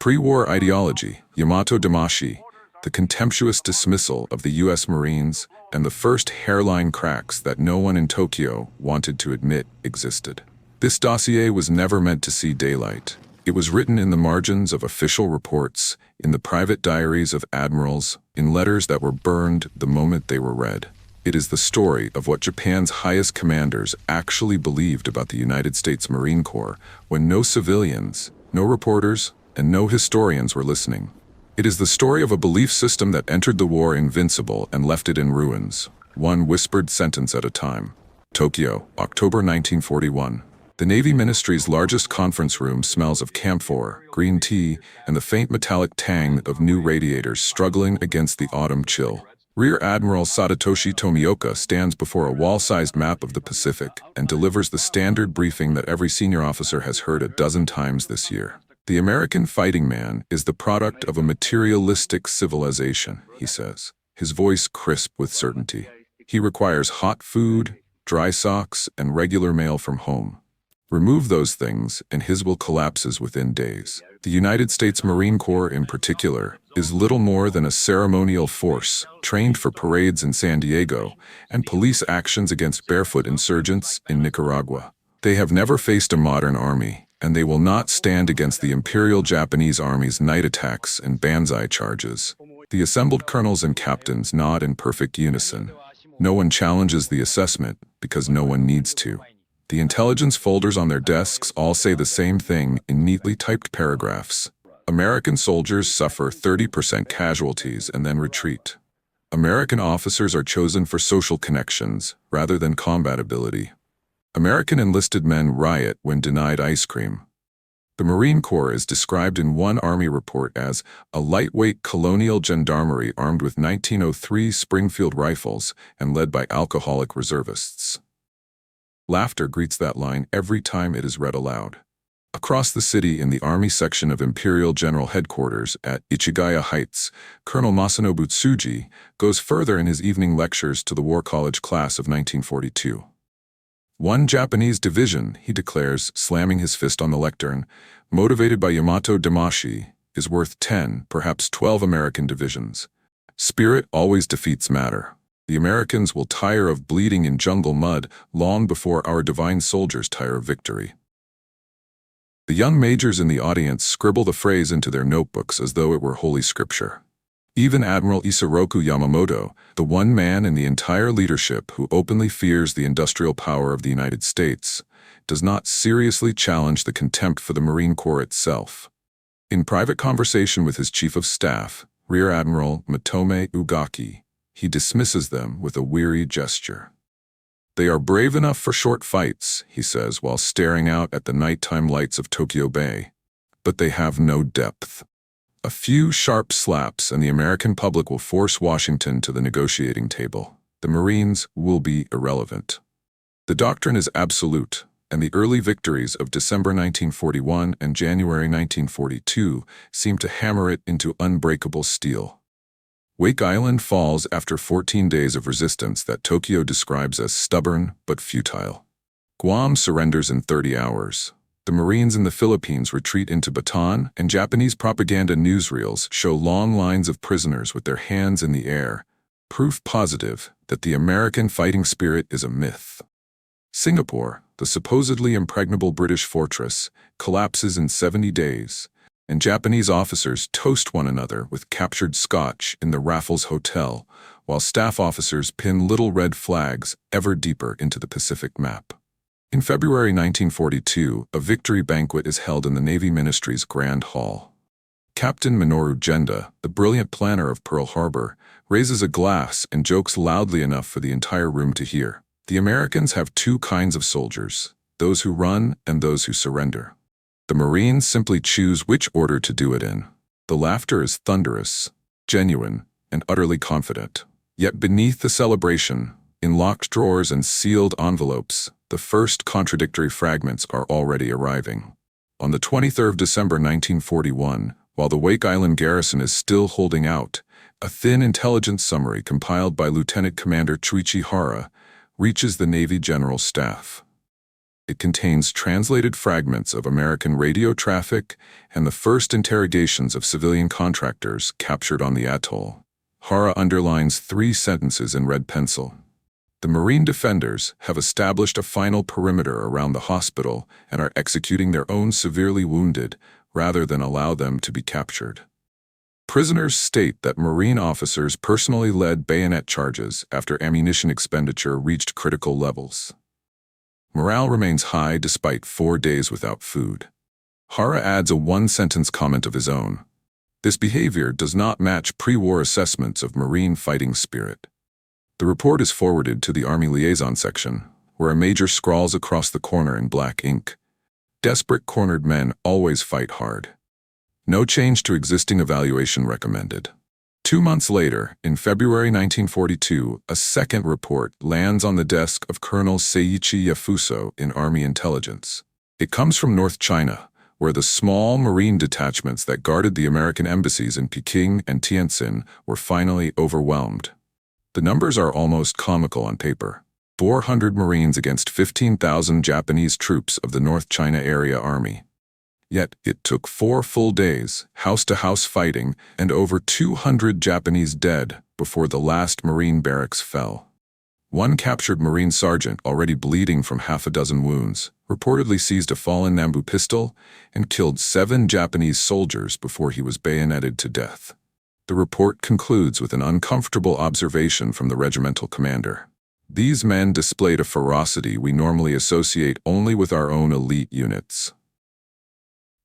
Pre-war ideology, Yamato Damashii, the contemptuous dismissal of the U.S. Marines, and the first hairline cracks that no one in Tokyo wanted to admit existed. This dossier was never meant to see daylight. It was written in the margins of official reports, in the private diaries of admirals, in letters that were burned the moment they were read. It is the story of what Japan's highest commanders actually believed about the United States Marine Corps when no civilians, no reporters, and no historians were listening. It is the story of a belief system that entered the war invincible and left it in ruins, one whispered sentence at a time. Tokyo, October 1941. The Navy Ministry's largest conference room smells of camphor, green tea, and the faint metallic tang of new radiators struggling against the autumn chill. Rear Admiral Sadatoshi Tomioka stands before a wall-sized map of the Pacific and delivers the standard briefing that every senior officer has heard a dozen times this year. The American fighting man is the product of a materialistic civilization, he says, his voice crisp with certainty. He requires hot food, dry socks, and regular mail from home. Remove those things, and his will collapses within days. The United States Marine Corps, in particular, is little more than a ceremonial force, trained for parades in San Diego and police actions against barefoot insurgents in Nicaragua. They have never faced a modern army, and they will not stand against the Imperial Japanese Army's night attacks and banzai charges. The assembled colonels and captains nod in perfect unison. No one challenges the assessment, because no one needs to. The intelligence folders on their desks all say the same thing in neatly typed paragraphs. American soldiers suffer 30% casualties and then retreat. American officers are chosen for social connections rather than combat ability. American enlisted men riot when denied ice cream. The Marine Corps is described in one Army report as a lightweight colonial gendarmerie armed with 1903 Springfield rifles and led by alcoholic reservists. Laughter greets that line every time it is read aloud. Across the city in the Army section of Imperial General Headquarters at Ichigaya Heights, Colonel Masanobu Tsuji goes further in his evening lectures to the War College class of 1942. One Japanese division, he declares, slamming his fist on the lectern, motivated by Yamato Damashii, is worth 10, perhaps 12 American divisions. Spirit always defeats matter. The Americans will tire of bleeding in jungle mud long before our divine soldiers tire of victory. The young majors in the audience scribble the phrase into their notebooks as though it were holy scripture. Even Admiral Isoroku Yamamoto, the one man in the entire leadership who openly fears the industrial power of the United States, does not seriously challenge the contempt for the Marine Corps itself. In private conversation with his chief of staff, Rear Admiral Matome Ugaki, he dismisses them with a weary gesture. They are brave enough for short fights, he says while staring out at the nighttime lights of Tokyo Bay, but they have no depth. A few sharp slaps and the American public will force Washington to the negotiating table. The Marines will be irrelevant. The doctrine is absolute, and the early victories of December 1941 and January 1942 seem to hammer it into unbreakable steel. Wake Island falls after 14 days of resistance that Tokyo describes as stubborn but futile. Guam surrenders in 30 hours. The Marines in the Philippines retreat into Bataan, and Japanese propaganda newsreels show long lines of prisoners with their hands in the air, proof positive that the American fighting spirit is a myth. Singapore, the supposedly impregnable British fortress, collapses in 70 days. And Japanese officers toast one another with captured scotch in the Raffles Hotel, while staff officers pin little red flags ever deeper into the Pacific map. In February 1942, a victory banquet is held in the Navy Ministry's Grand Hall. Captain Minoru Genda, the brilliant planner of Pearl Harbor, raises a glass and jokes loudly enough for the entire room to hear. The Americans have two kinds of soldiers, those who run and those who surrender. The Marines simply choose which order to do it in. The laughter is thunderous, genuine, and utterly confident. Yet beneath the celebration, in locked drawers and sealed envelopes, the first contradictory fragments are already arriving. On the 23rd of December 1941, while the Wake Island garrison is still holding out, a thin intelligence summary compiled by Lieutenant Commander Chuichi Hara reaches the Navy General Staff. It contains translated fragments of American radio traffic and the first interrogations of civilian contractors captured on the atoll. Hara underlines 3 sentences in red pencil. The Marine defenders have established a final perimeter around the hospital and are executing their own severely wounded rather than allow them to be captured. Prisoners state that Marine officers personally led bayonet charges after ammunition expenditure reached critical levels. Morale remains high despite 4 days without food. Hara adds a 1-sentence comment of his own. This behavior does not match pre-war assessments of Marine fighting spirit. The report is forwarded to the Army Liaison Section, where a major scrawls across the corner in black ink. Desperate cornered men always fight hard. No change to existing evaluation recommended. 2 months later, in February 1942, a second report lands on the desk of Colonel Seiichi Yafuso in Army Intelligence. It comes from North China, where the small Marine detachments that guarded the American embassies in Peking and Tientsin were finally overwhelmed. The numbers are almost comical on paper. 400 Marines against 15,000 Japanese troops of the North China Area Army. Yet it took 4 full days, house-to-house fighting, and over 200 Japanese dead before the last Marine barracks fell. One captured Marine sergeant, already bleeding from half a dozen wounds, reportedly seized a fallen Nambu pistol and killed 7 Japanese soldiers before he was bayoneted to death. The report concludes with an uncomfortable observation from the regimental commander. These men displayed a ferocity we normally associate only with our own elite units.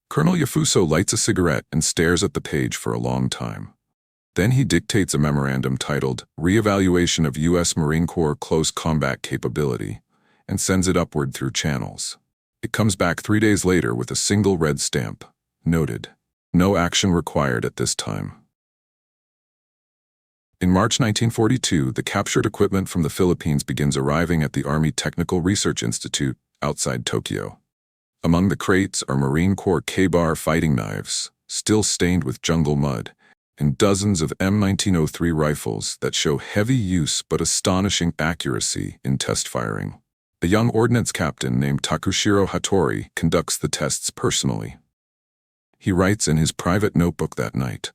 Colonel Yafuso lights a cigarette and stares at the page for a long time. Then he dictates a memorandum titled Reevaluation of U.S. Marine Corps Close Combat Capability and sends it upward through channels. It comes back 3 days later with a single red stamp. Noted. No action required at this time. In March 1942, the captured equipment from the Philippines begins arriving at the Army Technical Research Institute outside Tokyo. Among the crates are Marine Corps K-bar fighting knives, still stained with jungle mud, and dozens of M1903 rifles that show heavy use but astonishing accuracy in test firing. A young ordnance captain named Takushiro Hattori conducts the tests personally. He writes in his private notebook that night,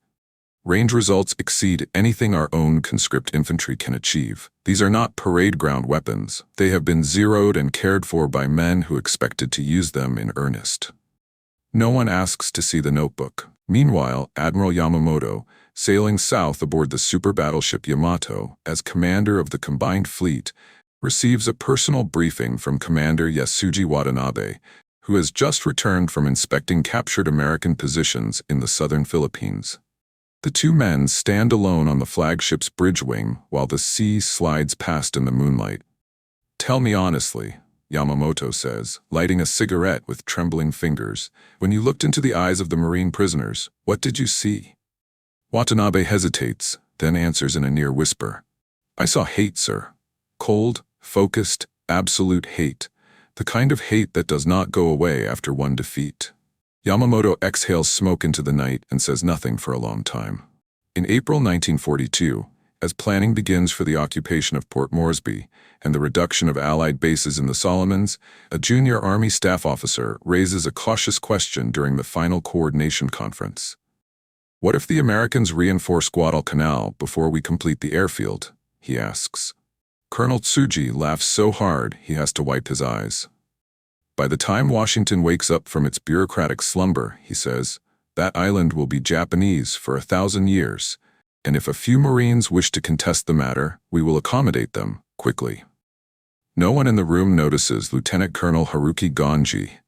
"Range results exceed anything our own conscript infantry can achieve. These are not parade ground weapons. They have been zeroed and cared for by men who expected to use them in earnest." No one asks to see the notebook. Meanwhile, Admiral Yamamoto, sailing south aboard the super battleship Yamato as commander of the combined fleet, receives a personal briefing from Commander Yasuji Watanabe, who has just returned from inspecting captured American positions in the southern Philippines. The 2 men stand alone on the flagship's bridge wing while the sea slides past in the moonlight. "Tell me honestly," Yamamoto says, lighting a cigarette with trembling fingers, "when you looked into the eyes of the Marine prisoners, what did you see?" Watanabe hesitates, then answers in a near whisper, "I saw hate, sir. Cold, focused, absolute hate. The kind of hate that does not go away after one defeat." Yamamoto exhales smoke into the night and says nothing for a long time. In April 1942, as planning begins for the occupation of Port Moresby and the reduction of Allied bases in the Solomons, a junior Army staff officer raises a cautious question during the final coordination conference. "What if the Americans reinforce Guadalcanal before we complete the airfield?" he asks. Colonel Tsuji laughs so hard he has to wipe his eyes. "By the time Washington wakes up from its bureaucratic slumber," he says, "that island will be Japanese for 1,000 years, and if a few Marines wish to contest the matter, we will accommodate them, quickly." No one in the room notices Lieutenant Colonel Haruki Ganji,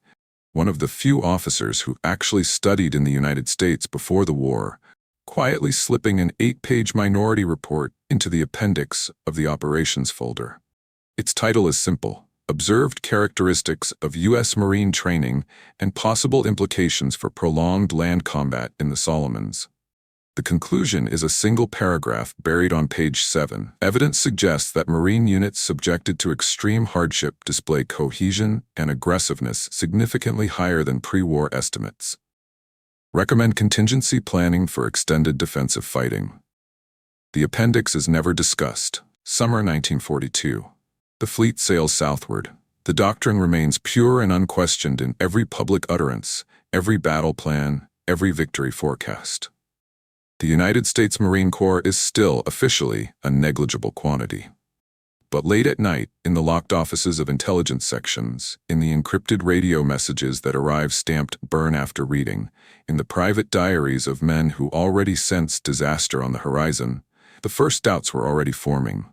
one of the few officers who actually studied in the United States before the war, quietly slipping an 8-page minority report into the appendix of the operations folder. Its title is simple: Observed Characteristics of U.S. Marine Training and Possible Implications for Prolonged Land Combat in the Solomons. The conclusion is a single paragraph buried on page 7. Evidence suggests that Marine units subjected to extreme hardship display cohesion and aggressiveness significantly higher than pre-war estimates. Recommend contingency planning for extended defensive fighting. The appendix is never discussed. Summer 1942. The fleet sails southward. The doctrine remains pure and unquestioned in every public utterance, every battle plan, every victory forecast. The United States Marine Corps is still, officially, a negligible quantity. But late at night, in the locked offices of intelligence sections, in the encrypted radio messages that arrive stamped "burn after reading," in the private diaries of men who already sensed disaster on the horizon, the first doubts were already forming.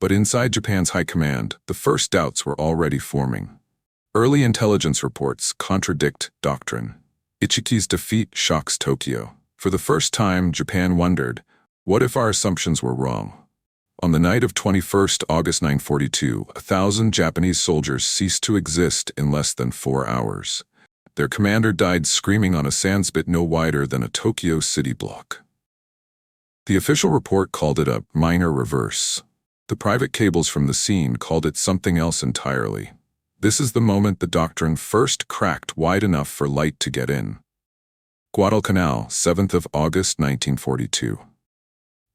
But inside Japan's high command, the first doubts were already forming. Early intelligence reports contradict doctrine. Ichiki's defeat shocks Tokyo. For the first time, Japan wondered, what if our assumptions were wrong? On the night of 21st August 942, 1,000 Japanese soldiers ceased to exist in less than 4 hours. Their commander died screaming on a sandspit no wider than a Tokyo city block. The official report called it a minor reverse. The private cables from the scene called it something else entirely. This is the moment the doctrine first cracked wide enough for light to get in. Guadalcanal, 7th of August 1942.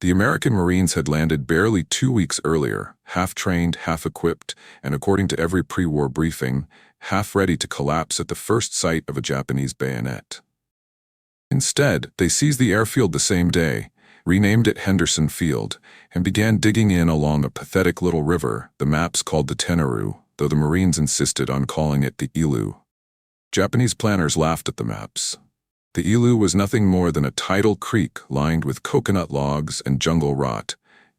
The American Marines had landed barely 2 weeks earlier, half-trained, half-equipped, and according to every pre-war briefing, half-ready to collapse at the first sight of a Japanese bayonet. Instead, they seized the airfield the same day, renamed it Henderson Field, and began digging in along a pathetic little river the maps called the Tenaru, though the Marines insisted on calling it the Ilu. Japanese planners laughed at the maps. The Ilu was nothing more than a tidal creek lined with coconut logs and jungle rot.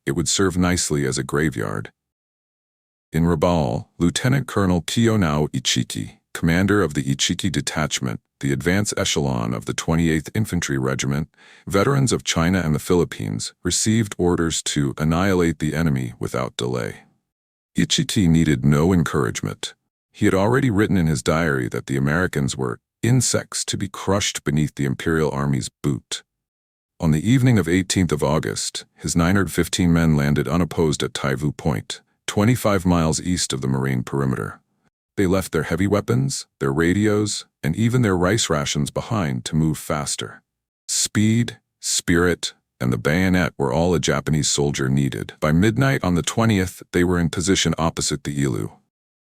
It would serve nicely as a graveyard. In Rabaul, Lieutenant Colonel Kiyonao Ichiki, commander of the Ichiki Detachment, the advance echelon of the 28th Infantry Regiment, veterans of China and the Philippines, received orders to annihilate the enemy without delay. Ichiki needed no encouragement. He had already written in his diary that the Americans were insects to be crushed beneath the Imperial Army's boot. On the evening of 18th of August, his 915 men landed unopposed at Taivu Point, 25 miles east of the Marine perimeter. They left their heavy weapons, their radios, and even their rice rations behind to move faster. Speed, spirit, and the bayonet were all a Japanese soldier needed. By midnight on the 20th, they were in position opposite the Ilu.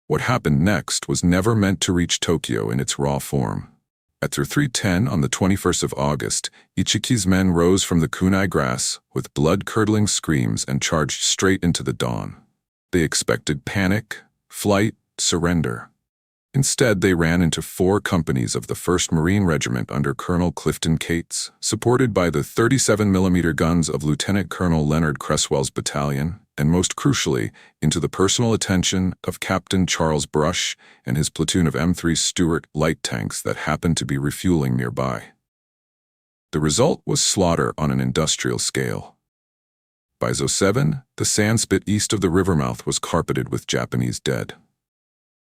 What happened next was never meant to reach Tokyo in its raw form. At 3:10 on the 21st of August, Ichiki's men rose from the kunai grass with blood-curdling screams and charged straight into the dawn. They expected panic, flight, surrender. Instead, they ran into 4 companies of the 1st Marine Regiment under Colonel Clifton Cates, supported by the 37mm guns of Lieutenant Colonel Leonard Cresswell's battalion, and most crucially, into the personal attention of Captain Charles Brush and his platoon of M3 Stuart light tanks that happened to be refueling nearby. The result was slaughter on an industrial scale. By 07, the sandspit east of the river mouth was carpeted with Japanese dead.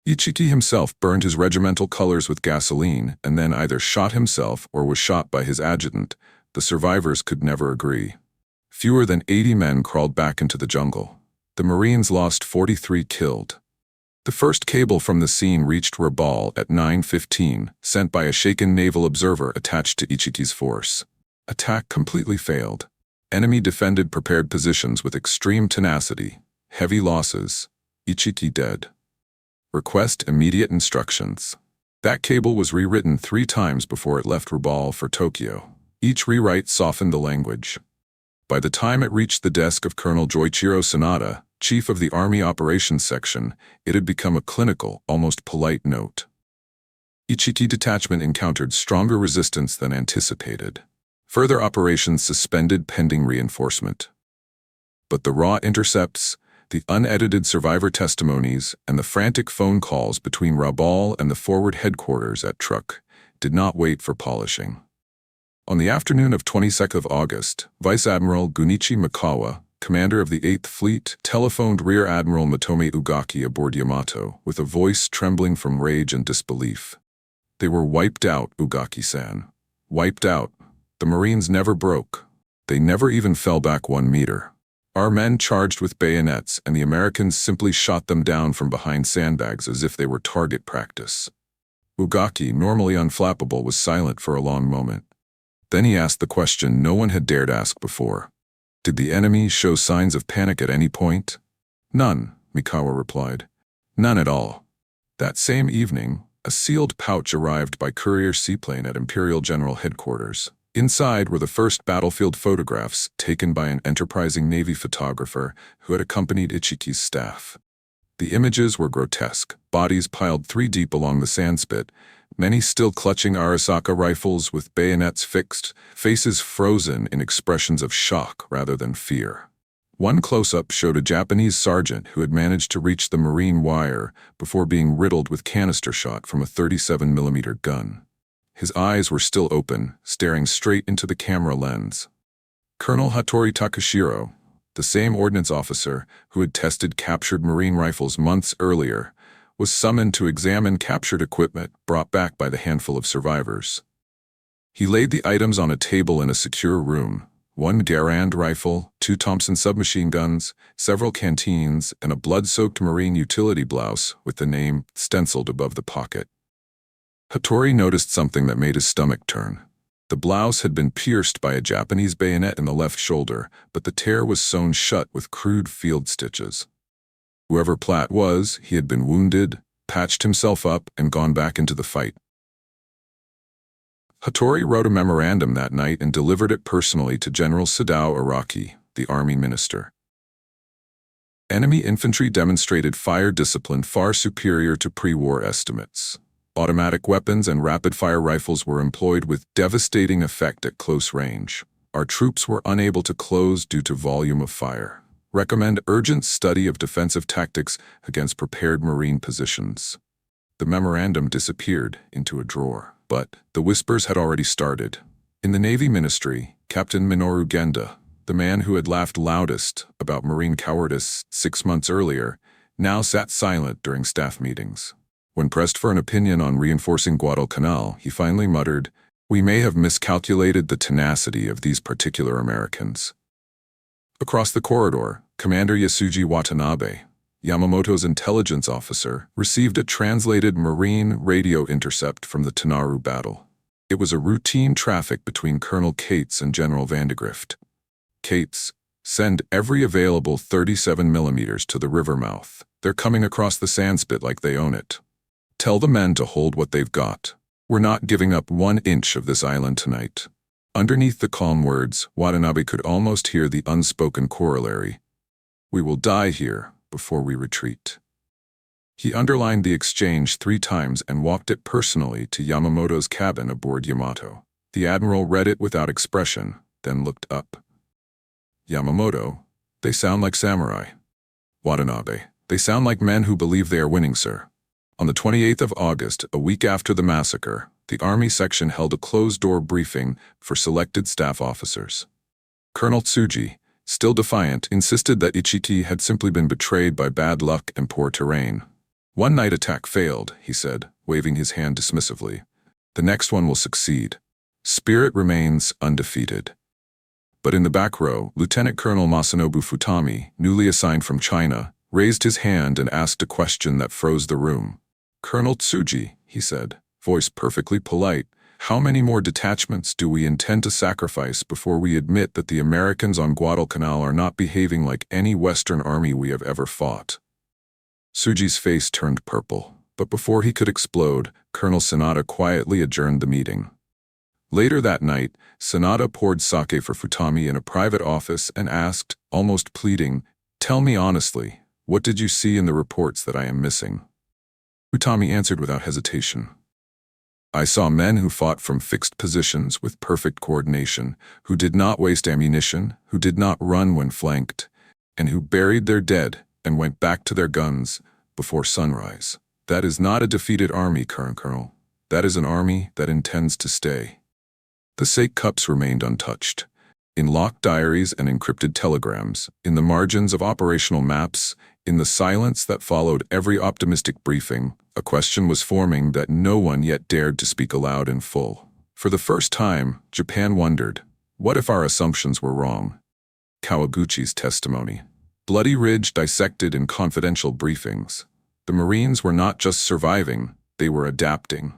Ichiki himself burned his regimental colors with gasoline and then either shot himself or was shot by his adjutant. The survivors could never agree. Fewer than 80 men crawled back into the jungle. The Marines lost 43 killed. The first cable from the scene reached Rabaul at 9:15, sent by a shaken naval observer attached to Ichiki's force. Attack completely failed. Enemy defended prepared positions with extreme tenacity. Heavy losses. Ichiki dead. Request immediate instructions. That cable was rewritten 3 times before it left Rabaul for Tokyo. Each rewrite softened the language. By the time it reached the desk of Colonel Joichiro Sanada, chief of the Army Operations Section, it had become a clinical, almost polite note. Ichiki Detachment encountered stronger resistance than anticipated. Further operations suspended pending reinforcement. But the raw intercepts, the unedited survivor testimonies, and the frantic phone calls between Rabaul and the forward headquarters at Truk did not wait for polishing. On the afternoon of 22nd of August, Vice Admiral Gunichi Mikawa, commander of the 8th Fleet, telephoned Rear Admiral Matome Ugaki aboard Yamato with a voice trembling from rage and disbelief. They were wiped out, Ugaki-san. Wiped out. The Marines never broke. They never even fell back 1 meter. Our men charged with bayonets, and the Americans simply shot them down from behind sandbags as if they were target practice. Ugaki, normally unflappable, was silent for a long moment. Then he asked the question no one had dared ask before. Did the enemy show signs of panic at any point? None, Mikawa replied. None at all. That same evening, a sealed pouch arrived by courier seaplane at Imperial General Headquarters. Inside were the first battlefield photographs taken by an enterprising Navy photographer who had accompanied Ichiki's staff. The images were grotesque, bodies piled 3 deep along the sandspit, many still clutching Arisaka rifles with bayonets fixed, faces frozen in expressions of shock rather than fear. One close-up showed a Japanese sergeant who had managed to reach the marine wire before being riddled with canister shot from a 37mm gun. His eyes were still open, staring straight into the camera lens. Colonel Hattori Takashiro, the same ordnance officer who had tested captured marine rifles months earlier, was summoned to examine captured equipment brought back by the handful of survivors. He laid the items on a table in a secure room: 1 Garand rifle, 2 Thompson submachine guns, several canteens, and a blood-soaked marine utility blouse with the name stenciled above the pocket. Hattori noticed something that made his stomach turn. The blouse had been pierced by a Japanese bayonet in the left shoulder, but the tear was sewn shut with crude field stitches. Whoever Platt was, he had been wounded, patched himself up, and gone back into the fight. Hattori wrote a memorandum that night and delivered it personally to General Sadao Araki, the Army Minister. Enemy infantry demonstrated fire discipline far superior to pre-war estimates. Automatic weapons and rapid-fire rifles were employed with devastating effect at close range. Our troops were unable to close due to volume of fire. Recommend urgent study of defensive tactics against prepared marine positions. The memorandum disappeared into a drawer. But the whispers had already started. In the Navy Ministry, Captain Minoru Genda, the man who had laughed loudest about marine cowardice 6 months earlier, now sat silent during staff meetings. When pressed for an opinion on reinforcing Guadalcanal, he finally muttered, "We may have miscalculated the tenacity of these particular Americans." Across the corridor, Commander Yasuji Watanabe, Yamamoto's intelligence officer, received a translated marine radio intercept from the Tenaru battle. It was a routine traffic between Colonel Cates and General Vandegrift. Cates, send every available 37mm to the river mouth. They're coming across the sandspit like they own it. Tell the men to hold what they've got. We're not giving up 1 inch of this island tonight. Underneath the calm words, Watanabe could almost hear the unspoken corollary: "We will die here before we retreat." He underlined the exchange 3 times and walked it personally to Yamamoto's cabin aboard Yamato. The admiral read it without expression, then looked up. "Yamamoto, they sound like samurai." "Watanabe, they sound like men who believe they are winning, sir." On the 28th of August, a week after the massacre, the Army section held a closed-door briefing for selected staff officers. Colonel Tsuji, still defiant, insisted that Ichiki had simply been betrayed by bad luck and poor terrain. "One night attack failed," he said, waving his hand dismissively. "The next one will succeed. Spirit remains undefeated." But in the back row, Lieutenant Colonel Masanobu Futami, newly assigned from China, raised his hand and asked a question that froze the room. "Colonel Tsuji," he said, voice perfectly polite, "how many more detachments do we intend to sacrifice before we admit that the Americans on Guadalcanal are not behaving like any Western army we have ever fought?" Tsuji's face turned purple, but before he could explode, Colonel Sanada quietly adjourned the meeting. Later that night, Sanada poured sake for Futami in a private office and asked, almost pleading, "Tell me honestly, what did you see in the reports that I am missing?" Futami answered without hesitation. "I saw men who fought from fixed positions with perfect coordination, who did not waste ammunition, who did not run when flanked, and who buried their dead and went back to their guns before sunrise. That is not a defeated army, Colonel. That is an army that intends to stay." The sake cups remained untouched. In locked diaries and encrypted telegrams, in the margins of operational maps, in the silence that followed every optimistic briefing, a question was forming that no one yet dared to speak aloud in full. For the first time, Japan wondered, what if our assumptions were wrong? Kawaguchi's testimony. Bloody Ridge dissected in confidential briefings. The Marines were not just surviving, they were adapting.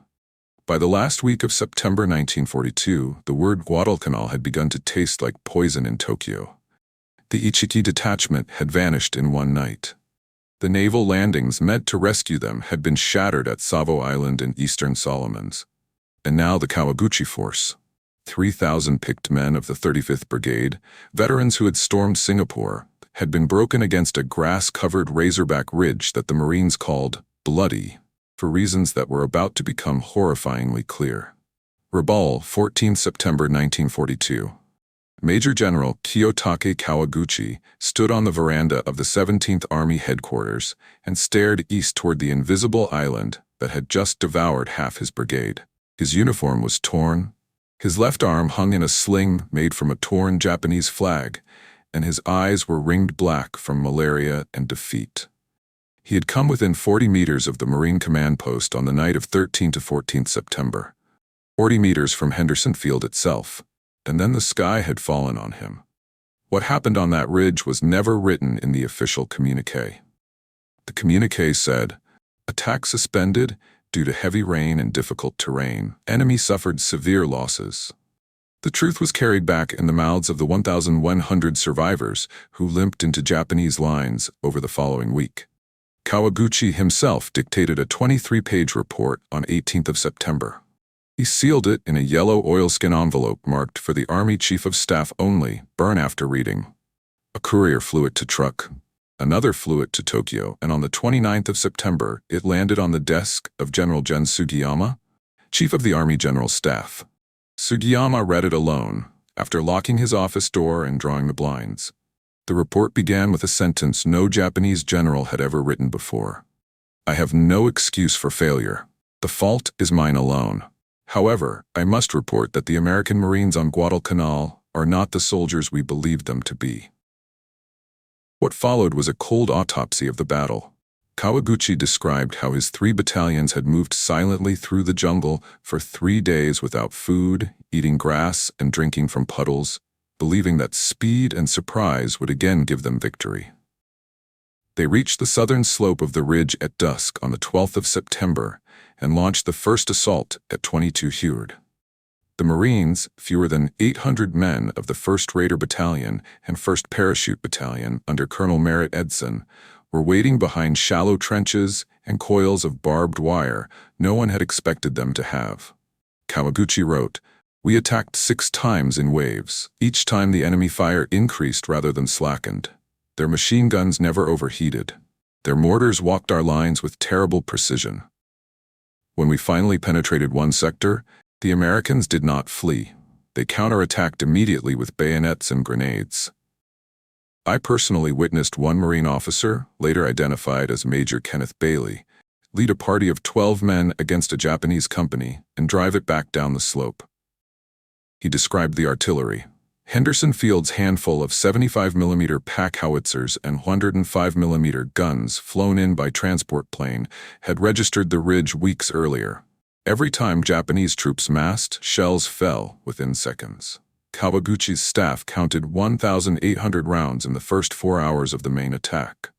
By the last week of September 1942, the word Guadalcanal had begun to taste like poison in Tokyo. The Ichiki detachment had vanished in one night. The naval landings meant to rescue them had been shattered at Savo Island in eastern Solomons. And now the Kawaguchi force. 3,000 picked men of the 35th Brigade, veterans who had stormed Singapore, had been broken against a grass-covered razorback ridge that the Marines called bloody, for reasons that were about to become horrifyingly clear. Rabaul, 14 September 1942. Major General Kiyotake Kawaguchi stood on the veranda of the 17th Army headquarters and stared east toward the invisible island that had just devoured half his brigade. His uniform was torn, his left arm hung in a sling made from a torn Japanese flag, and his eyes were ringed black from malaria and defeat. He had come within 40 meters of the Marine Command Post on the night of 13 to 14 September, 40 meters from Henderson Field itself, and then the sky had fallen on him. What happened on that ridge was never written in the official communiqué. The communiqué said, "Attack suspended due to heavy rain and difficult terrain. Enemy suffered severe losses." The truth was carried back in the mouths of the 1,100 survivors who limped into Japanese lines over the following week. Kawaguchi himself dictated a 23-page report on 18th of September. He sealed it in a yellow oilskin envelope marked for the Army Chief of Staff only, burn after reading. A courier flew it to Truk. Another flew it to Tokyo, and on the 29th of September, it landed on the desk of General Gen Sugiyama, Chief of the Army General Staff. Sugiyama read it alone, after locking his office door and drawing the blinds. The report began with a sentence no Japanese general had ever written before. "I have no excuse for failure. The fault is mine alone. However, I must report that the American Marines on Guadalcanal are not the soldiers we believed them to be." What followed was a cold autopsy of the battle. Kawaguchi described how his 3 battalions had moved silently through the jungle for 3 days without food, eating grass and drinking from puddles, believing that speed and surprise would again give them victory. They reached the southern slope of the ridge at dusk on the 12th of September and launched the first assault at 22 Heward. The Marines, fewer than 800 men of the 1st Raider Battalion and 1st Parachute Battalion under Colonel Merritt Edson, were waiting behind shallow trenches and coils of barbed wire no one had expected them to have. Kawaguchi wrote, "We attacked 6 times in waves. Each time the enemy fire increased rather than slackened. Their machine guns never overheated. Their mortars walked our lines with terrible precision. When we finally penetrated one sector, the Americans did not flee. They counterattacked immediately with bayonets and grenades." I personally witnessed one Marine officer, later identified as Major Kenneth Bailey, lead a party of 12 men against a Japanese company and drive it back down the slope. He described the artillery. Henderson Field's handful of 75mm pack howitzers and 105mm guns flown in by transport plane had registered the ridge weeks earlier. Every time Japanese troops massed, shells fell within seconds. Kawaguchi's staff counted 1,800 rounds in the first 4 hours of the main attack.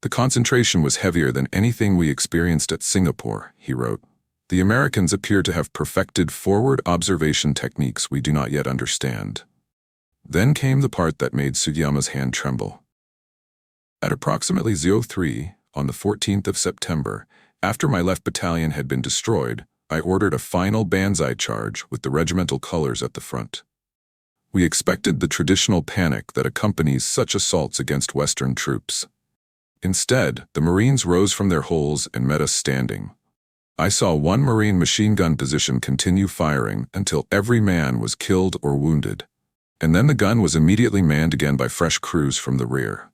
"The concentration was heavier than anything we experienced at Singapore," he wrote. "The Americans appear to have perfected forward observation techniques we do not yet understand." Then came the part that made Sugiyama's hand tremble. At approximately 03, on the 14th of September, after my left battalion had been destroyed, I ordered a final banzai charge with the regimental colors at the front. We expected the traditional panic that accompanies such assaults against Western troops. Instead, the Marines rose from their holes and met us standing. I saw one Marine machine gun position continue firing until every man was killed or wounded, and then the gun was immediately manned again by fresh crews from the rear.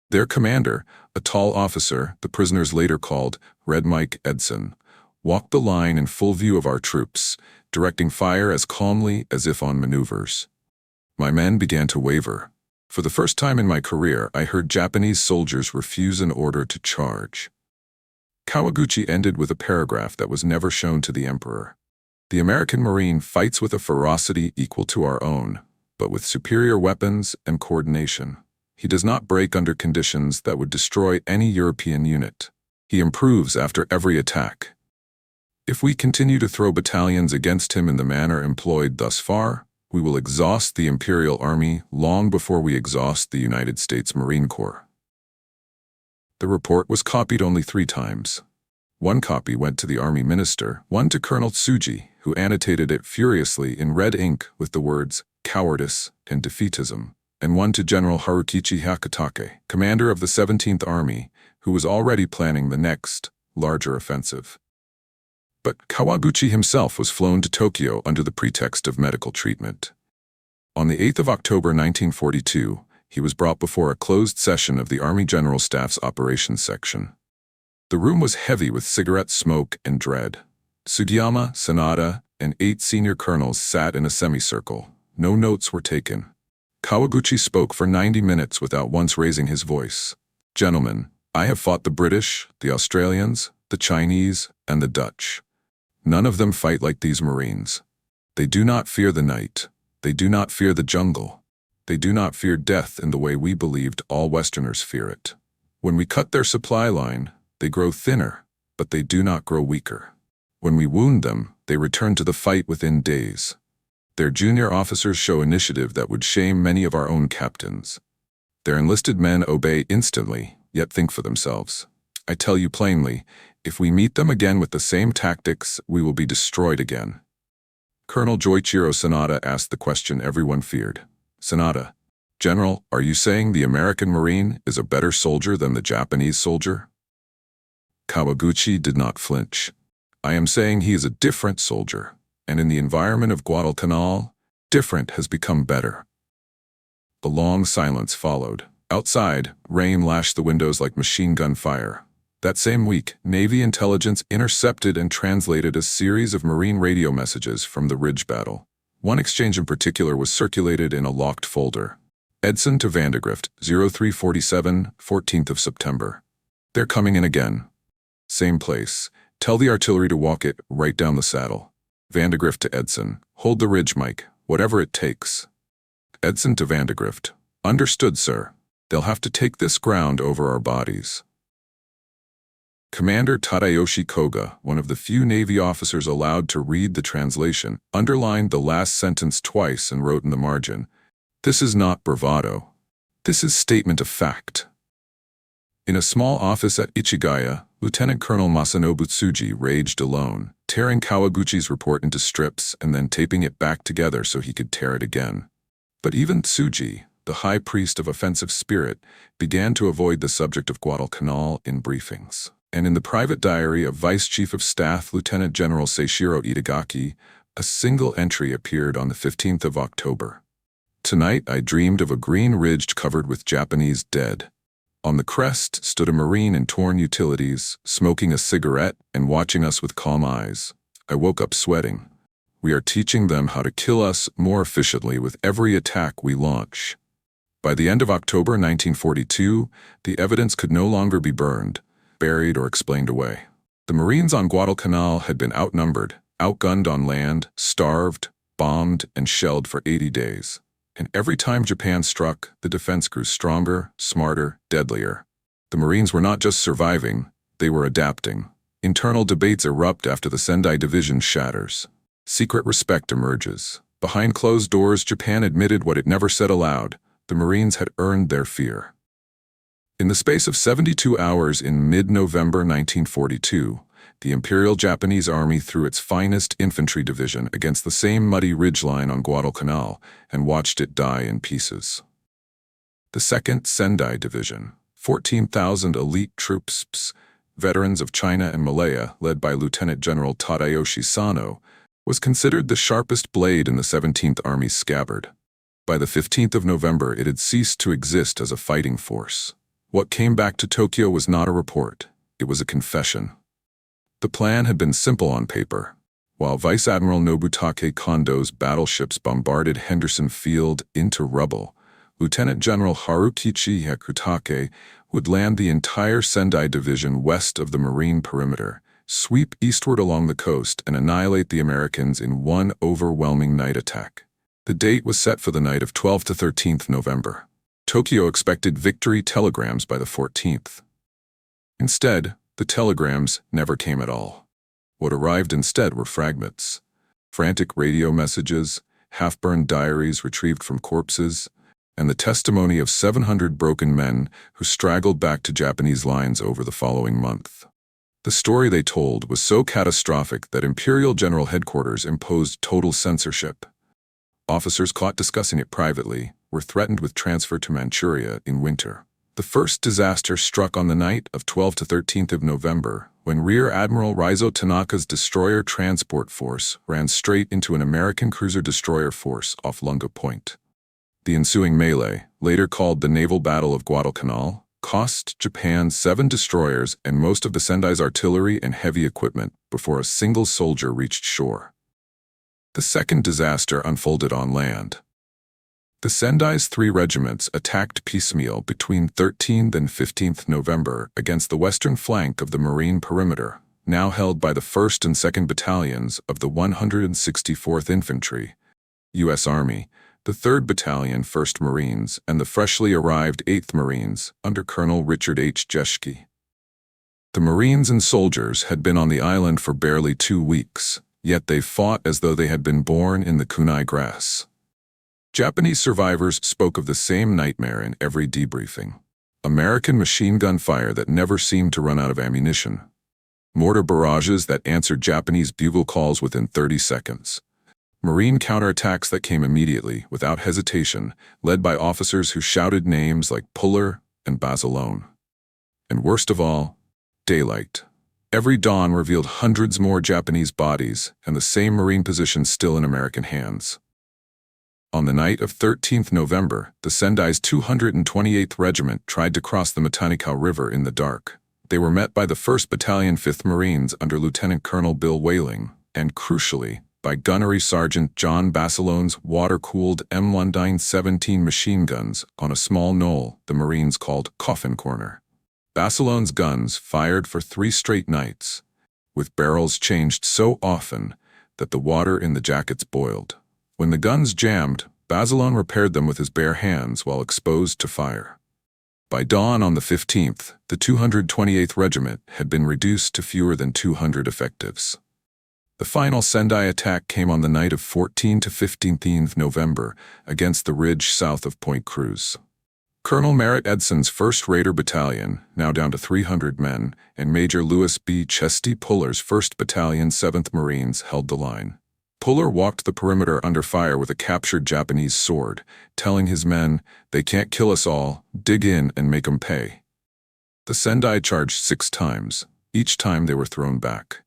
Their commander, a tall officer the prisoners later called Red Mike Edson, walked the line in full view of our troops, directing fire as calmly as if on maneuvers. My men began to waver. For the first time in my career, I heard Japanese soldiers refuse an order to charge. Kawaguchi ended with a paragraph that was never shown to the Emperor. "The American Marine fights with a ferocity equal to our own, but with superior weapons and coordination. He does not break under conditions that would destroy any European unit. He improves after every attack. If we continue to throw battalions against him in the manner employed thus far, we will exhaust the Imperial Army long before we exhaust the United States Marine Corps." The report was copied only 3 times. One copy went to the army minister, one to Colonel Tsuji, who annotated it furiously in red ink with the words cowardice and defeatism, and one to General Harukichi Hyakutake, commander of the 17th Army, who was already planning the next, larger offensive. But Kawaguchi himself was flown to Tokyo under the pretext of medical treatment. On the 8th of October 1942, he was brought before a closed session of the Army General Staff's Operations Section. The room was heavy with cigarette smoke and dread. Sugiyama, Sanada, and 8 senior colonels sat in a semicircle. No notes were taken. Kawaguchi spoke for 90 minutes without once raising his voice. "Gentlemen, I have fought the British, the Australians, the Chinese, and the Dutch. None of them fight like these Marines. They do not fear the night. They do not fear the jungle. They do not fear death in the way we believed all Westerners fear it. When we cut their supply line, they grow thinner, but they do not grow weaker. When we wound them, they return to the fight within days. Their junior officers show initiative that would shame many of our own captains. Their enlisted men obey instantly, yet think for themselves. I tell you plainly, if we meet them again with the same tactics, we will be destroyed again." Colonel Joichiro Sanada asked the question everyone feared. "Sanada, General, are you saying the American Marine is a better soldier than the Japanese soldier?" Kawaguchi did not flinch. "I am saying he is a different soldier, and in the environment of Guadalcanal, different has become better." A long silence followed. Outside, rain lashed the windows like machine gun fire. That same week, Navy intelligence intercepted and translated a series of Marine radio messages from the Ridge battle. One exchange in particular was circulated in a locked folder. Edson to Vandegrift, 0347, 14th of September. "They're coming in again. Same place. Tell the artillery to walk it right down the saddle." Vandegrift to Edson, "Hold the ridge, Mike, whatever it takes." Edson to Vandegrift, "Understood, sir. They'll have to take this ground over our bodies." Commander Tadayoshi Koga, one of the few Navy officers allowed to read the translation, underlined the last sentence twice and wrote in the margin, "This is not bravado. This is statement of fact." In a small office at Ichigaya, Lieutenant Colonel Masanobu Tsuji raged alone, tearing Kawaguchi's report into strips and then taping it back together so he could tear it again. But even Tsuji, the high priest of offensive spirit, began to avoid the subject of Guadalcanal in briefings. And in the private diary of Vice Chief of Staff Lieutenant General Seishiro Itagaki, a single entry appeared on the 15th of October. "Tonight I dreamed of a green ridge covered with Japanese dead. On the crest stood a Marine in torn utilities, smoking a cigarette and watching us with calm eyes. I woke up sweating. We are teaching them how to kill us more efficiently with every attack we launch." By the end of October 1942, the evidence could no longer be burned, buried, or explained away. The Marines on Guadalcanal had been outnumbered, outgunned on land, starved, bombed, and shelled for 80 days. And every time Japan struck, the defense grew stronger, smarter, deadlier. The Marines were not just surviving, they were adapting. Internal debates erupt after the Sendai Division shatters. Secret respect emerges. Behind closed doors, Japan admitted what it never said aloud: the Marines had earned their fear. In the space of 72 hours in mid-November 1942, the Imperial Japanese Army threw its finest infantry division against the same muddy ridgeline on Guadalcanal and watched it die in pieces. The 2nd Sendai Division, 14,000 elite troops, veterans of China and Malaya, led by Lieutenant General Tadayoshi Sano, was considered the sharpest blade in the 17th Army's scabbard. By the 15th of November, it had ceased to exist as a fighting force. What came back to Tokyo was not a report, it was a confession. The plan had been simple on paper. While Vice Admiral Nobutake Kondo's battleships bombarded Henderson Field into rubble, Lieutenant General Harukichi Hyakutake would land the entire Sendai Division west of the Marine perimeter, sweep eastward along the coast, and annihilate the Americans in one overwhelming night attack. The date was set for the night of 12th to 13th November. Tokyo expected victory telegrams by the 14th. Instead, the telegrams never came at all. What arrived instead were fragments. Frantic radio messages, half-burned diaries retrieved from corpses, and the testimony of 700 broken men who straggled back to Japanese lines over the following month. The story they told was so catastrophic that Imperial General Headquarters imposed total censorship. Officers caught discussing it privately were threatened with transfer to Manchuria in winter. The first disaster struck on the night of 12 to 13th of November, when Rear Admiral Raizo Tanaka's destroyer transport force ran straight into an American cruiser-destroyer force off Lunga Point. The ensuing melee, later called the Naval Battle of Guadalcanal, cost Japan 7 destroyers and most of the Sendai's artillery and heavy equipment before a single soldier reached shore. The second disaster unfolded on land. The Sendai's 3 regiments attacked piecemeal between 13th and 15th November against the western flank of the Marine perimeter, now held by the 1st and 2nd Battalions of the 164th Infantry, U.S. Army, the 3rd Battalion 1st Marines, and the freshly arrived 8th Marines under Colonel Richard H. Jeschke. The Marines and soldiers had been on the island for barely 2 weeks, yet they fought as though they had been born in the kunai grass. Japanese survivors spoke of the same nightmare in every debriefing. American machine gun fire that never seemed to run out of ammunition. Mortar barrages that answered Japanese bugle calls within 30 seconds. Marine counterattacks that came immediately, without hesitation, led by officers who shouted names like Puller and Basilone. And worst of all, daylight. Every dawn revealed hundreds more Japanese bodies and the same Marine positions still in American hands. On the night of 13th November, the Sendai's 228th Regiment tried to cross the Matanikau River in the dark. They were met by the 1st Battalion 5th Marines under Lieutenant Colonel Bill Whaling, and crucially, by Gunnery Sergeant John Basilone's water-cooled M1917 machine guns on a small knoll the Marines called Coffin Corner. Basilone's guns fired for 3 straight nights, with barrels changed so often that the water in the jackets boiled. When the guns jammed, Basilone repaired them with his bare hands while exposed to fire. By dawn on the 15th, the 228th Regiment had been reduced to fewer than 200 effectives. The final Sendai attack came on the night of 14 to 15th November against the ridge south of Point Cruz. Colonel Merritt Edson's 1st Raider Battalion, now down to 300 men, and Major Louis B. Chesty Puller's 1st Battalion 7th Marines held the line. Puller walked the perimeter under fire with a captured Japanese sword, telling his men, "They can't kill us all, dig in and make 'em pay." The Sendai charged 6 times. Each time they were thrown back.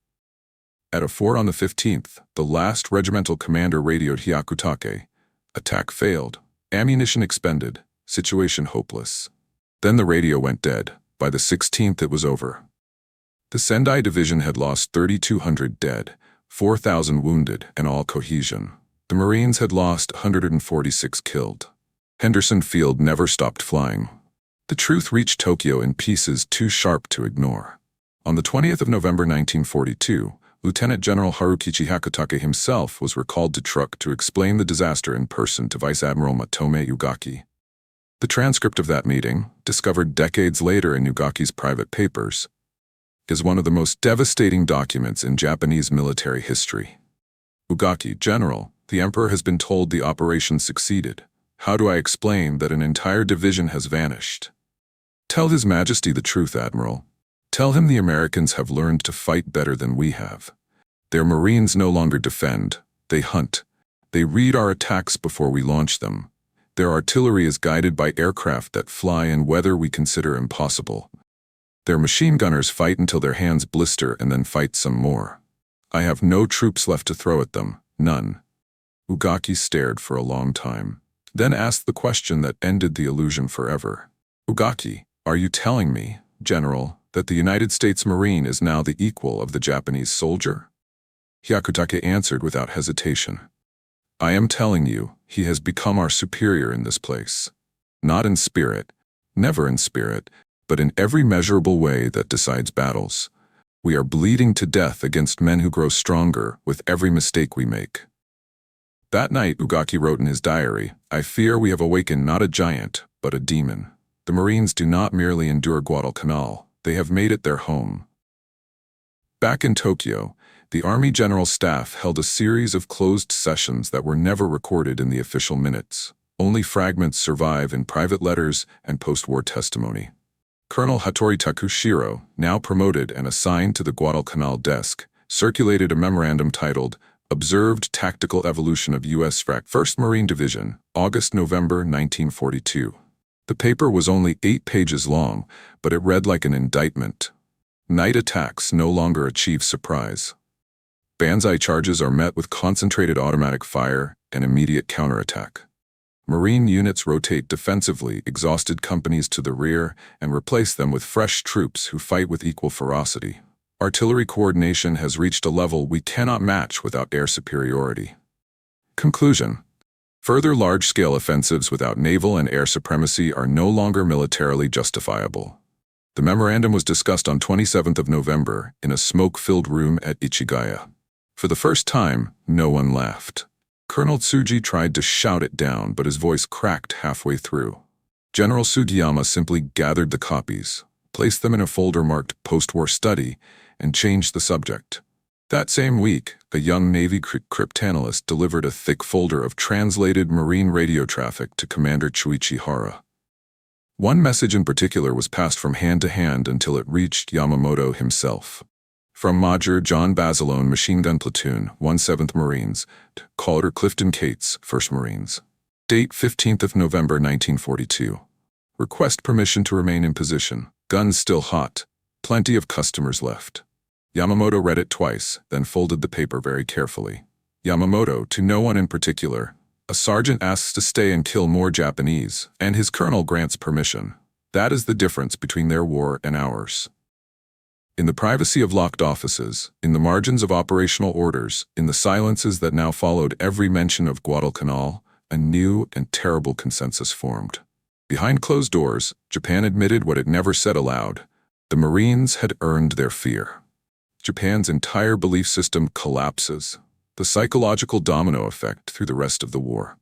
At a 4 on the 15th, the last regimental commander radioed Hyakutake. Attack failed. Ammunition expended. Situation hopeless. Then the radio went dead. By the 16th it was over. The Sendai Division had lost 3,200 dead, 4,000 wounded, and all cohesion. The Marines had lost 146 killed. Henderson Field never stopped flying. The truth reached Tokyo in pieces too sharp to ignore. On the 20th of November 1942, Lieutenant General Harukichi Hyakutake himself was recalled to Truk to explain the disaster in person to Vice Admiral Matome Ugaki. The transcript of that meeting, discovered decades later in Ugaki's private papers, is one of the most devastating documents in Japanese military history. Ugaki, General, the Emperor has been told the operation succeeded. How do I explain that an entire division has vanished? Tell His Majesty the truth, Admiral. Tell him the Americans have learned to fight better than we have. Their Marines no longer defend, they hunt. They read our attacks before we launch them. Their artillery is guided by aircraft that fly in weather we consider impossible. Their machine gunners fight until their hands blister and then fight some more. I have no troops left to throw at them, none. Ugaki stared for a long time, then asked the question that ended the illusion forever. Ugaki, are you telling me, General, that the United States Marine is now the equal of the Japanese soldier? Hyakutake answered without hesitation. I am telling you, he has become our superior in this place. Not in spirit, never in spirit, but in every measurable way that decides battles. We are bleeding to death against men who grow stronger with every mistake we make. That night, Ugaki wrote in his diary, I fear we have awakened not a giant, but a demon. The Marines do not merely endure Guadalcanal, they have made it their home. Back in Tokyo, the Army General Staff held a series of closed sessions that were never recorded in the official minutes. Only fragments survive in private letters and post-war testimony. Colonel Hattori Takushiro, now promoted and assigned to the Guadalcanal desk, circulated a memorandum titled Observed Tactical Evolution of U.S. 1st Marine Division, August-November 1942. The paper was only 8 pages long, but it read like an indictment. Night attacks no longer achieve surprise. Banzai charges are met with concentrated automatic fire and immediate counterattack. Marine units rotate defensively exhausted companies to the rear and replace them with fresh troops who fight with equal ferocity. Artillery coordination has reached a level we cannot match without air superiority. Conclusion. Further large-scale offensives without naval and air supremacy are no longer militarily justifiable. The memorandum was discussed on 27th of November in a smoke-filled room at Ichigaya. For the first time, no one laughed. Colonel Tsuji tried to shout it down, but his voice cracked halfway through. General Sugiyama simply gathered the copies, placed them in a folder marked Post-War Study, and changed the subject. That same week, a young Navy cryptanalyst delivered a thick folder of translated marine radio traffic to Commander Chuichi Hara. One message in particular was passed from hand to hand until it reached Yamamoto himself. From Major John Basilone, Machine Gun Platoon, 1/7th Marines, to Calder Clifton Cates, 1st Marines. Date 15th of November 1942. Request permission to remain in position. Guns still hot. Plenty of customers left. Yamamoto read it twice, then folded the paper very carefully. Yamamoto, to no one in particular. A sergeant asks to stay and kill more Japanese, and his colonel grants permission. That is the difference between their war and ours. In the privacy of locked offices, in the margins of operational orders, in the silences that now followed every mention of Guadalcanal, a new and terrible consensus formed. Behind closed doors, Japan admitted what it never said aloud. The Marines had earned their fear. Japan's entire belief system collapses, the psychological domino effect through the rest of the war.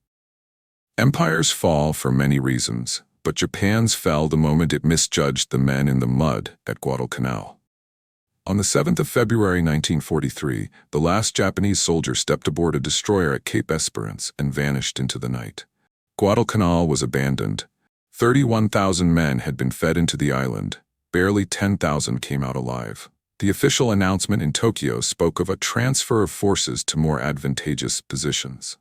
Empires fall for many reasons, but Japan's fell the moment it misjudged the men in the mud at Guadalcanal. On the 7th of February 1943, the last Japanese soldier stepped aboard a destroyer at Cape Esperance and vanished into the night. Guadalcanal was abandoned. 31,000 men had been fed into the island. Barely 10,000 came out alive. The official announcement in Tokyo spoke of a transfer of forces to more advantageous positions.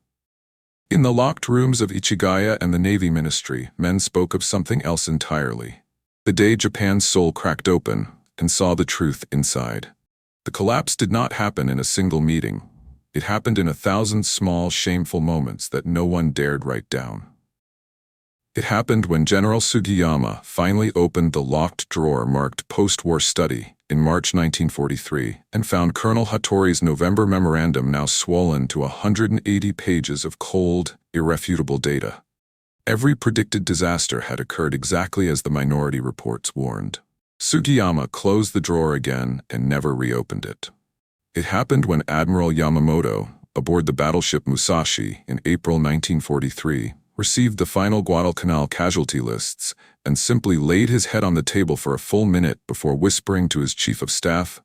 In the locked rooms of Ichigaya and the Navy Ministry, men spoke of something else entirely. The day Japan's soul cracked open and saw the truth inside. The collapse did not happen in a single meeting. It happened in 1,000 small, shameful moments that no one dared write down. It happened when General Sugiyama finally opened the locked drawer marked Post-War Study in March 1943 and found Colonel Hattori's November memorandum now swollen to 180 pages of cold, irrefutable data. Every predicted disaster had occurred exactly as the minority reports warned. Sugiyama closed the drawer again and never reopened it. It happened when Admiral Yamamoto, aboard the battleship Musashi in April 1943, received the final Guadalcanal casualty lists and simply laid his head on the table for a full minute before whispering to his chief of staff,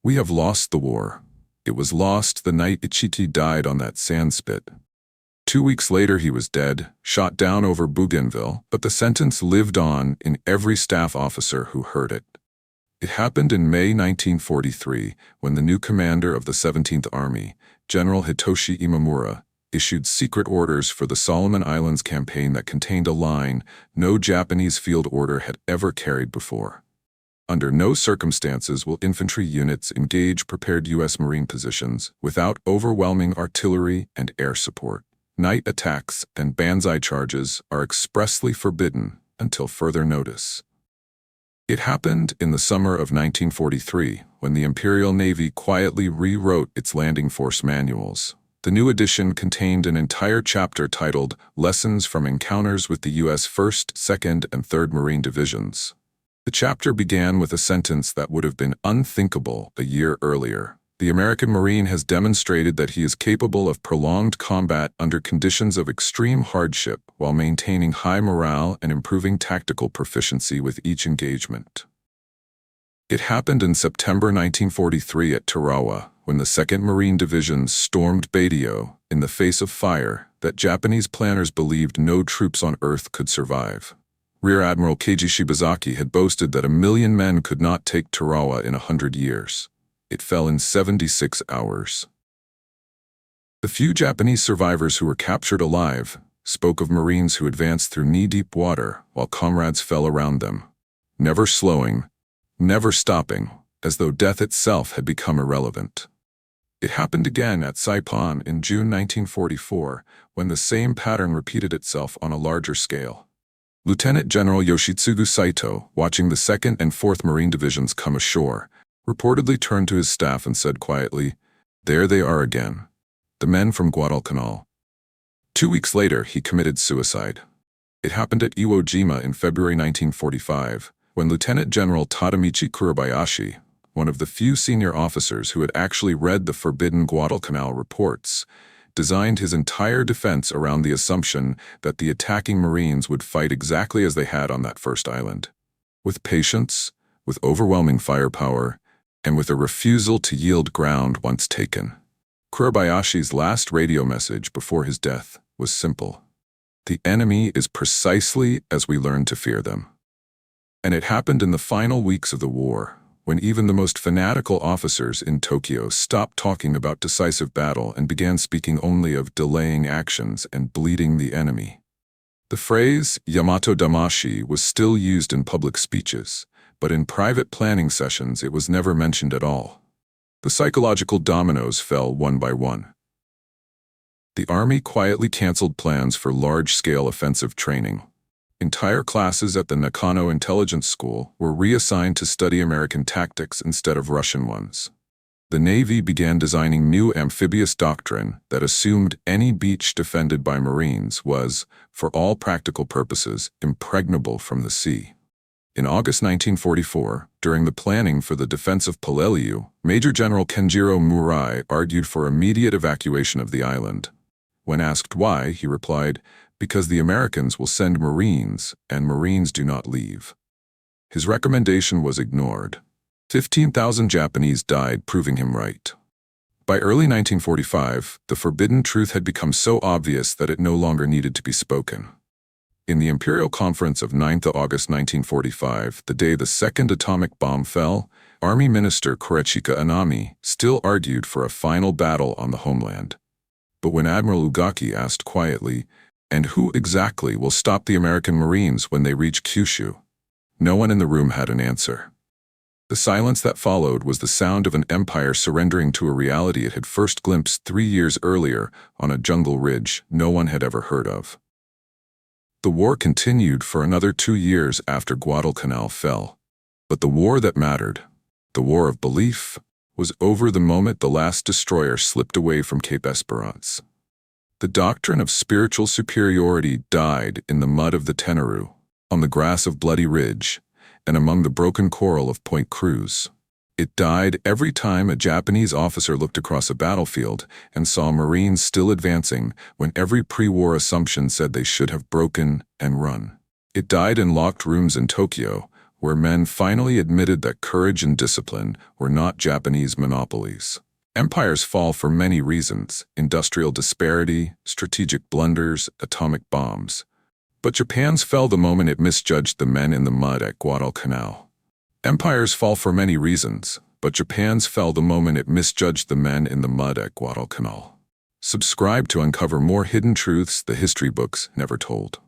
"We have lost the war. It was lost the night Ichiki died on that sand spit." 2 weeks later he was dead, shot down over Bougainville, but the sentence lived on in every staff officer who heard it. It happened in May 1943 when the new commander of the 17th Army, General Hitoshi Imamura, issued secret orders for the Solomon Islands campaign that contained a line no Japanese field order had ever carried before. Under no circumstances will infantry units engage prepared U.S. Marine positions without overwhelming artillery and air support. Night attacks and banzai charges are expressly forbidden until further notice. It happened in the summer of 1943 when the Imperial Navy quietly rewrote its landing force manuals. The new edition contained an entire chapter titled Lessons from Encounters with the U.S. 1st, 2nd, and 3rd Marine Divisions. The chapter began with a sentence that would have been unthinkable a year earlier. The American Marine has demonstrated that he is capable of prolonged combat under conditions of extreme hardship while maintaining high morale and improving tactical proficiency with each engagement. It happened in September 1943 at Tarawa, when the 2nd Marine Division stormed Badio in the face of fire that Japanese planners believed no troops on Earth could survive. Rear Admiral Keiji Shibazaki had boasted that 1,000,000 men could not take Tarawa in 100 years. It fell in 76 hours. The few Japanese survivors who were captured alive spoke of Marines who advanced through knee-deep water while comrades fell around them, never slowing, never stopping, as though death itself had become irrelevant. It happened again at Saipan in June 1944, when the same pattern repeated itself on a larger scale. Lieutenant General Yoshitsugu Saito, watching the 2nd and 4th Marine Divisions come ashore, reportedly turned to his staff and said quietly, "There they are again, the men from Guadalcanal." 2 weeks later, he committed suicide. It happened at Iwo Jima in February 1945, when Lieutenant General Tadamichi Kurabayashi, one of the few senior officers who had actually read the forbidden Guadalcanal reports, designed his entire defense around the assumption that the attacking Marines would fight exactly as they had on that first island, with patience, with overwhelming firepower, and with a refusal to yield ground once taken. Kurabayashi's last radio message before his death was simple: "The enemy is precisely as we learn to fear them." And it happened in the final weeks of the war, when even the most fanatical officers in Tokyo stopped talking about decisive battle and began speaking only of delaying actions and bleeding the enemy. The phrase Yamato Damashii was still used in public speeches, but in private planning sessions it was never mentioned at all. The psychological dominoes fell one by one. The Army quietly canceled plans for large-scale offensive training. Entire classes at the Nakano Intelligence School were reassigned to study American tactics instead of Russian ones. The Navy began designing new amphibious doctrine that assumed any beach defended by Marines was, for all practical purposes, impregnable from the sea. In August 1944, during the planning for the defense of Peleliu, Major General Kenjiro Murai argued for immediate evacuation of the island. When asked why, he replied, "Because the Americans will send Marines, and Marines do not leave." His recommendation was ignored. 15,000 Japanese died, proving him right. By early 1945, the forbidden truth had become so obvious that it no longer needed to be spoken. In the Imperial Conference of 9 August 1945, the day the second atomic bomb fell, Army Minister Korechika Anami still argued for a final battle on the homeland. But when Admiral Ugaki asked quietly, "And who exactly will stop the American Marines when they reach Kyushu?" no one in the room had an answer. The silence that followed was the sound of an empire surrendering to a reality it had first glimpsed 3 years earlier on a jungle ridge no one had ever heard of. The war continued for another 2 years after Guadalcanal fell. But the war that mattered, the war of belief, was over the moment the last destroyer slipped away from Cape Esperance. The doctrine of spiritual superiority died in the mud of the Tenaru, on the grass of Bloody Ridge, and among the broken coral of Point Cruz. It died every time a Japanese officer looked across a battlefield and saw Marines still advancing when every pre-war assumption said they should have broken and run. It died in locked rooms in Tokyo, where men finally admitted that courage and discipline were not Japanese monopolies. Empires fall for many reasons: industrial disparity, strategic blunders, atomic bombs. But Japan's fell the moment it misjudged the men in the mud at Guadalcanal. Empires fall for many reasons, but Japan's fell the moment it misjudged the men in the mud at Guadalcanal. Subscribe to uncover more hidden truths the history books never told.